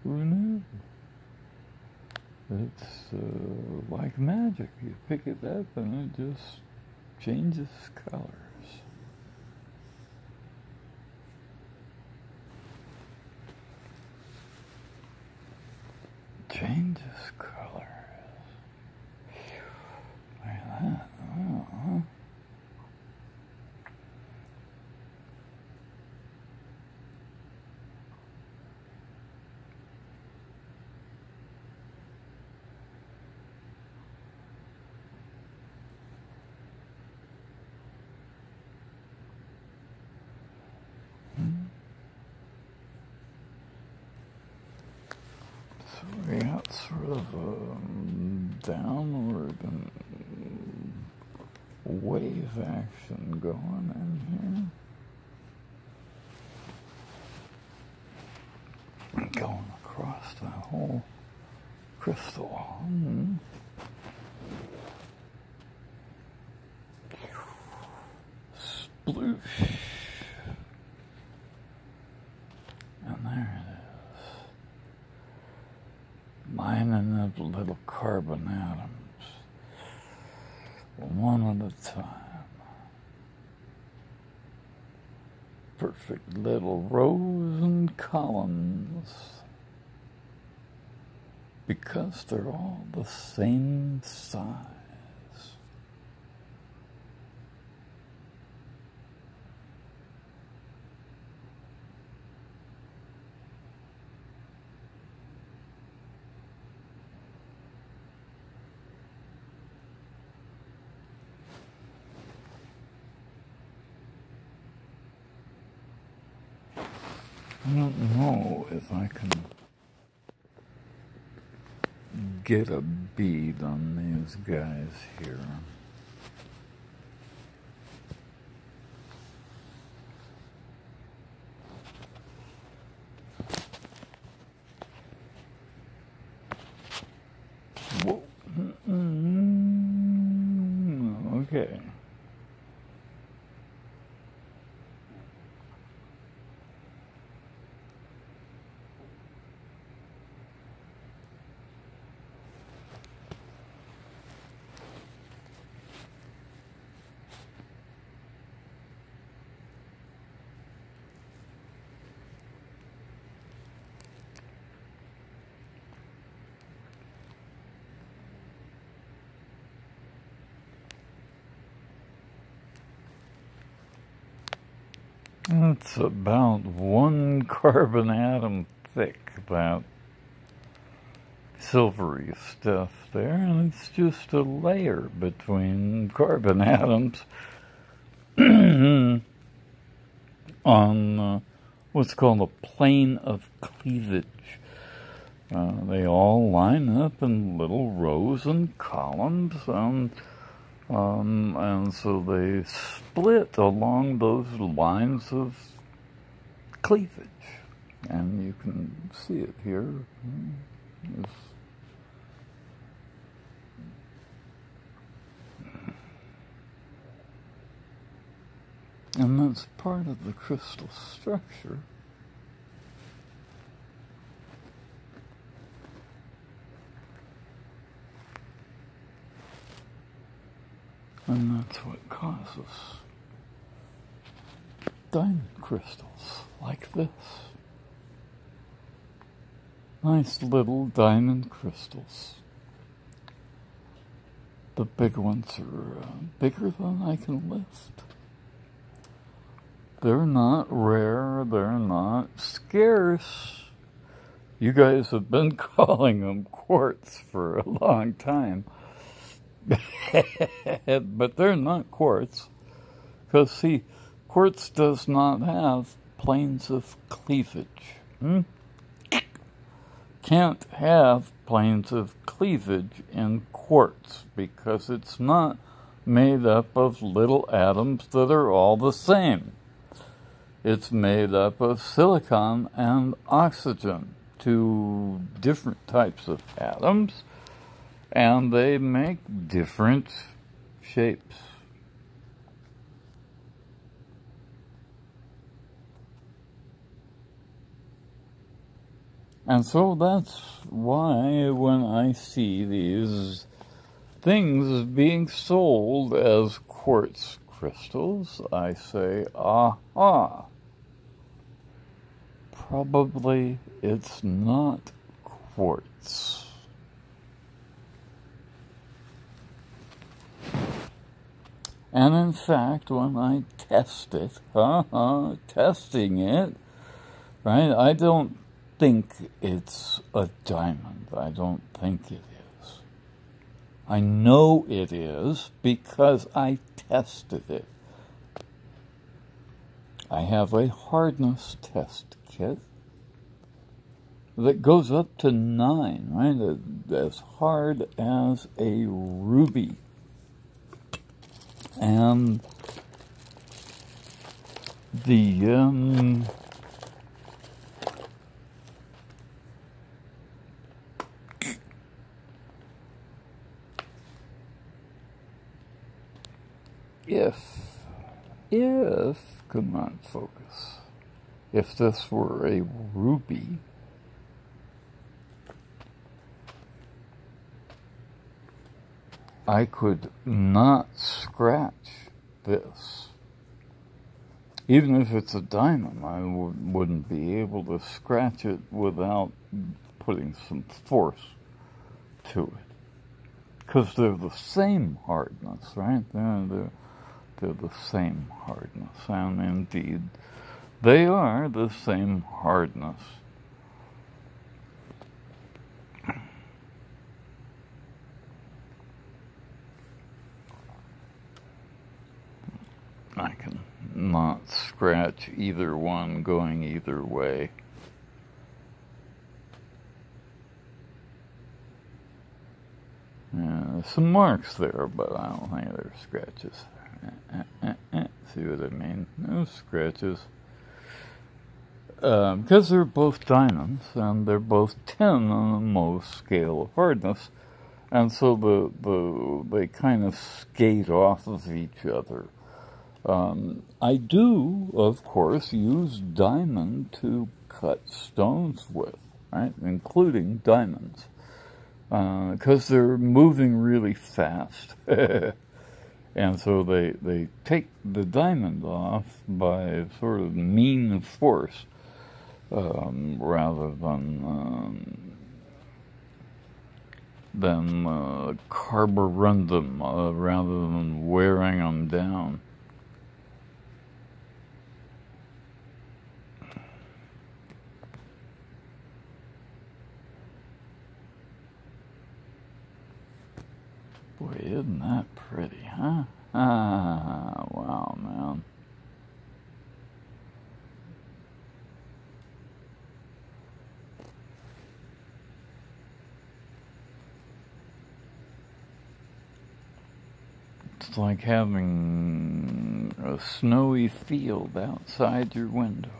Who knew? It's like magic. You pick it up and it just changes colors. Changes colors. Like that. So we got sort of a downward wave action going in here. Going across the whole crystal. Sploosh. And there it is. Mining up little carbon atoms, one at a time. Perfect little rows and columns, because they're all the same size. I don't know if I can get a bead on these guys here. Whoa. Okay. It's about one carbon atom thick, that silvery stuff there, and it's just a layer between carbon atoms on what's called a plane of cleavage. They all line up in little rows and columns, and so they split along those lines of cleavage. And you can see it here. And that's part of the crystal structure. And that's what causes diamond crystals like this. Nice little diamond crystals. The big ones are bigger than I can lift. They're not rare, they're not scarce. You guys have been calling them quartz for a long time. But they're not quartz, because see, quartz does not have planes of cleavage. Can't have planes of cleavage in quartz because it's not made up of little atoms that are all the same. It's made up of silicon and oxygen, two different types of atoms, and they make different shapes. And so that's why when I see these things being sold as quartz crystals, I say, aha, probably it's not quartz. And in fact, when I test it, testing it, right, I don't think it's a diamond. I don't think it is. I know it is because I tested it. I have a hardness test kit that goes up to 9, right? As hard as a ruby. And the if come on, focus. If this were a ruby, I could not scratch this. Even if it's a diamond, I wouldn't be able to scratch it without putting some force to it. Because they're the same hardness, right? They're the same hardness. And indeed, they are the same hardness. I can not scratch either one going either way. Yeah, there's some marks there, but I don't think there's scratches. See what I mean? No scratches. Because they're both diamonds, and they're both 10 on the Mohs scale of hardness, and so they kind of skate off of each other. I do, of course, use diamond to cut stones with, right? Including diamonds. Because they're moving really fast. And so they take the diamond off by sort of mean force, rather than carborundum, rather than wearing them down. Boy, isn't that pretty, huh? Ah, wow, man. It's like having a snowy field outside your window.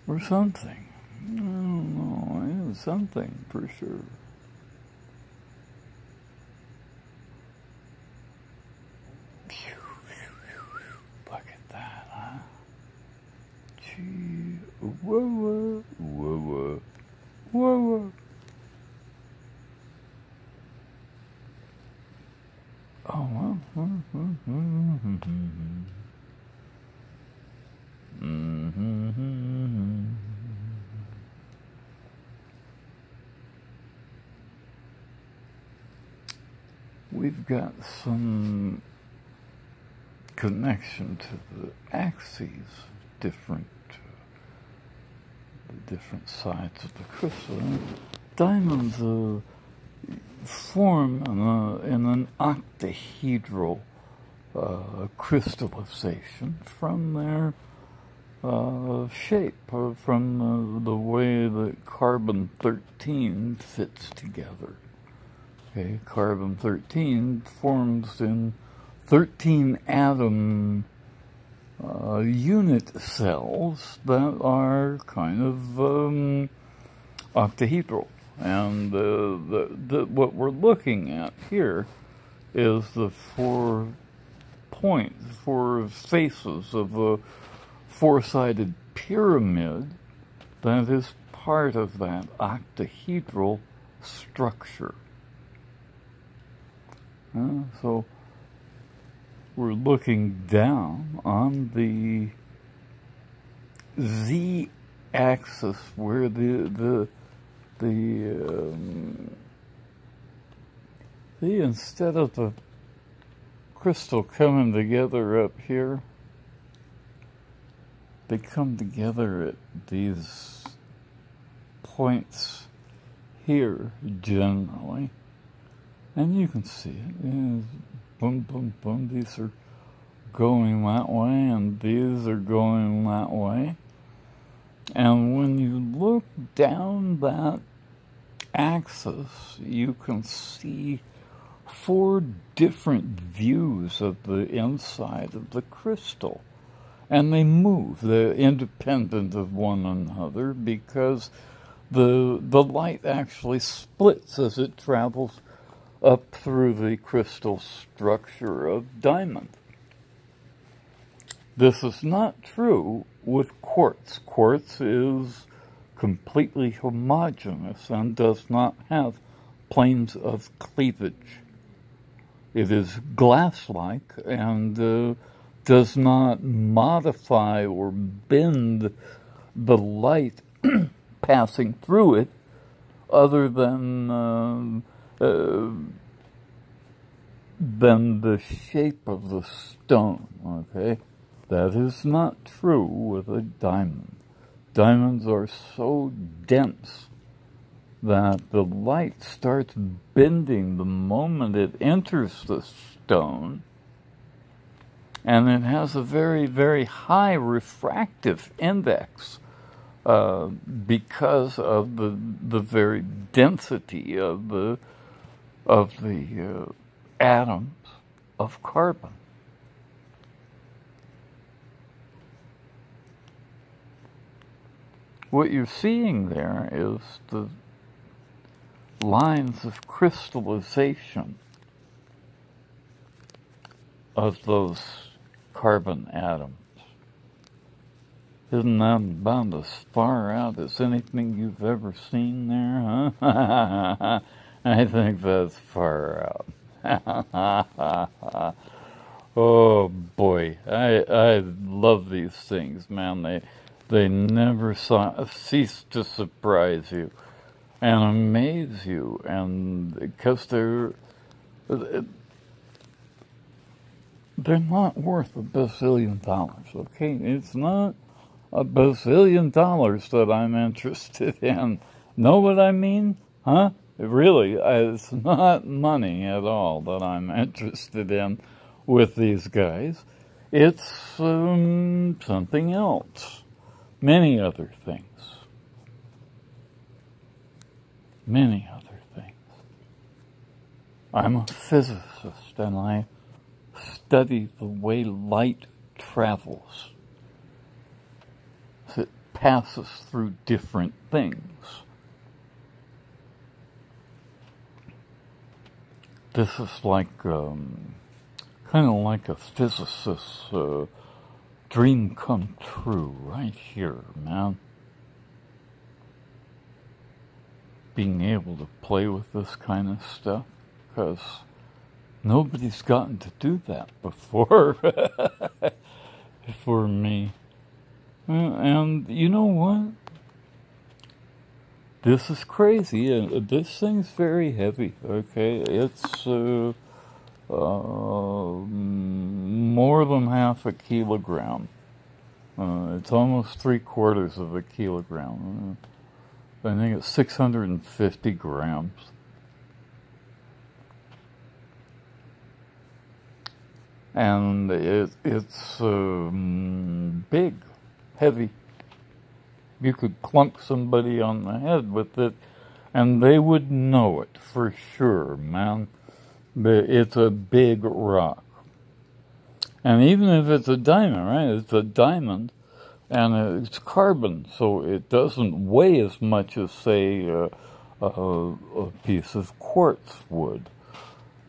Or something. I don't know, it's something for sure. Look at that, huh? Gee, whoa, whoa, whoa, whoa, whoa. Oh, well. We've got some connection to the axes of the different sides of the crystal. Diamonds form in an octahedral crystallization from their shape, from the way that carbon-13 fits together. Okay, carbon-13 forms in 13 atom unit cells that are kind of octahedral. And what we're looking at here is the 4 points, 4 faces of four-sided pyramid that is part of that octahedral structure. So we're looking down on the z-axis where see, instead of the crystal coming together up here, they come together at these points here generally, and you can see it. Boom, boom, boom. These are going that way, and these are going that way. And when you look down that axis, you can see 4 different views of the inside of the crystal. And they move. They're independent of one another because the light actually splits as it travels up through the crystal structure of diamond. This is not true with quartz. Quartz is completely homogeneous and does not have planes of cleavage. It is glass-like and does not modify or bend the light passing through it other than the shape of the stone, okay? That is not true with a diamond. Diamonds are so dense that the light starts bending the moment it enters the stone, and it has a very, very high refractive index because of the very density of the atoms of carbon. What you're seeing there is the lines of crystallization of those carbon atoms. Isn't that about as far out as anything you've ever seen there, huh? I think that's far out. Oh boy, I love these things, man. They never cease to surprise you and amaze you, and because they're not worth $1 bazillion, okay? It's not $1 bazillion that I'm interested in. Know what I mean? Huh? Really, it's not money at all that I'm interested in with these guys. It's something else. Many other things. Many other things. I'm a physicist, and I study the way light travels. It passes through different things. This is like, kind of like a physicist's dream come true right here, man. Being able to play with this kind of stuff, because nobody's gotten to do that before. For me. And you know what? This is crazy. This thing's very heavy, okay? It's more than half a kilogram. It's almost 3/4 of a kilogram. I think it's 650 grams. And it's big, heavy. You could clunk somebody on the head with it, and they would know it for sure, man. It's a big rock. And even if it's a diamond, right? It's a diamond, and it's carbon, so it doesn't weigh as much as, say, a piece of quartz would.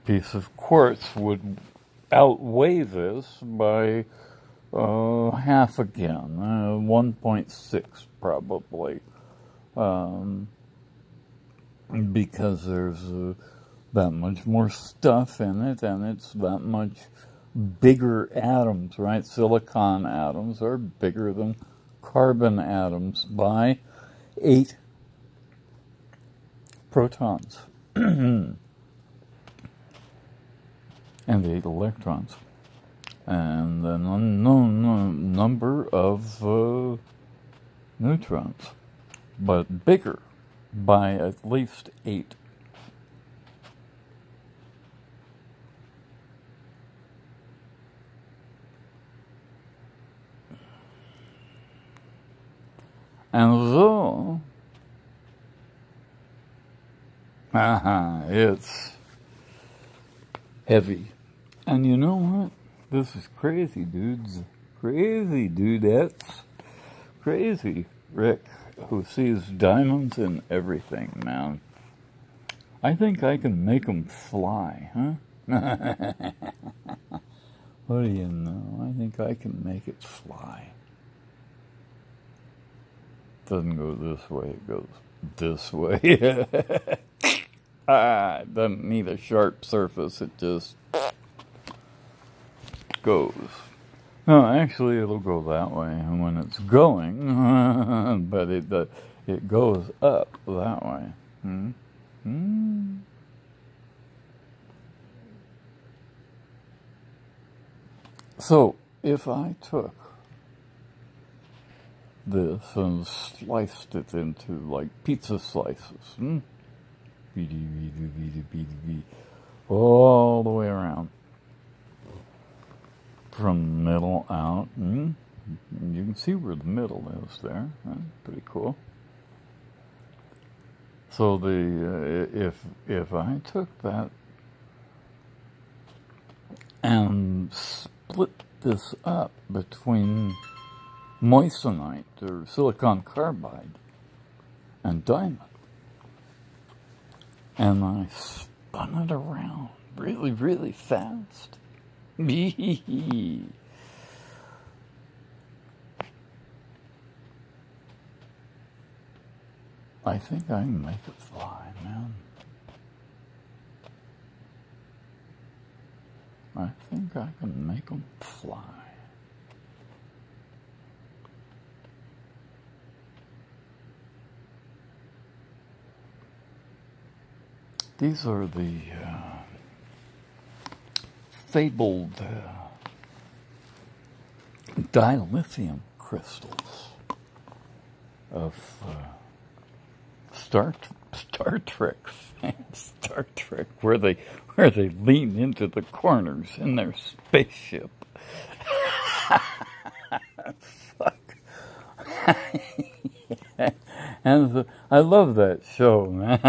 A piece of quartz would outweigh this by half again, 1.6 probably, because there's that much more stuff in it, and it's that much bigger atoms, right? Silicon atoms are bigger than carbon atoms by 8 protons and 8 electrons, and an unknown number of neutrons, but bigger by at least 8. And so, it's heavy. And you know what? This is crazy, dudes. Crazy, dudettes. Crazy. Rick, who sees diamonds in everything, man. I think I can make them fly, huh? What do you know? I think I can make it fly. Doesn't go this way, it goes this way. It doesn't need a sharp surface, it just goes. No, actually it'll go that way when it's going, but it goes up that way. So, if I took this and sliced it into like pizza slices, all the way around, from the middle out. You can see where the middle is there. Pretty cool. So if I took that and split this up between moissanite or silicon carbide and diamond, and I spun it around really, really fast. I think I can make it fly, man. I think I can make them fly. These are the fabled di-lithium crystals of Star Trek fans. Star Trek, where they lean into the corners in their spaceship. Fuck. And I love that show, man.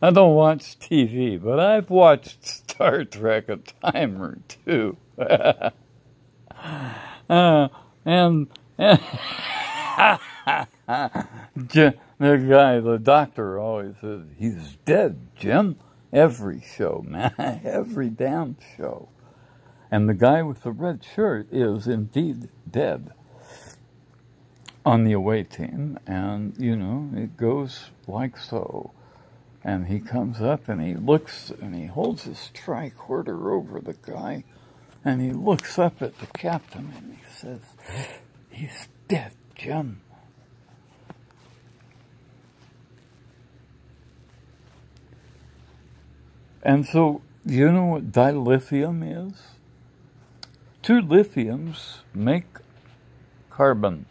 I don't watch TV, but I've watched Star Trek a time or two. And the guy, the doctor, always says, "He's dead, Jim." Every show, man. Every damn show. And the guy with the red shirt is indeed dead on the away team, and you know, it goes like so. And he comes up and he looks and he holds his tricorder over the guy, and he looks up at the captain and he says, "He's dead, Jim." And so, you know what dilithium is? 2 lithiums make carbon.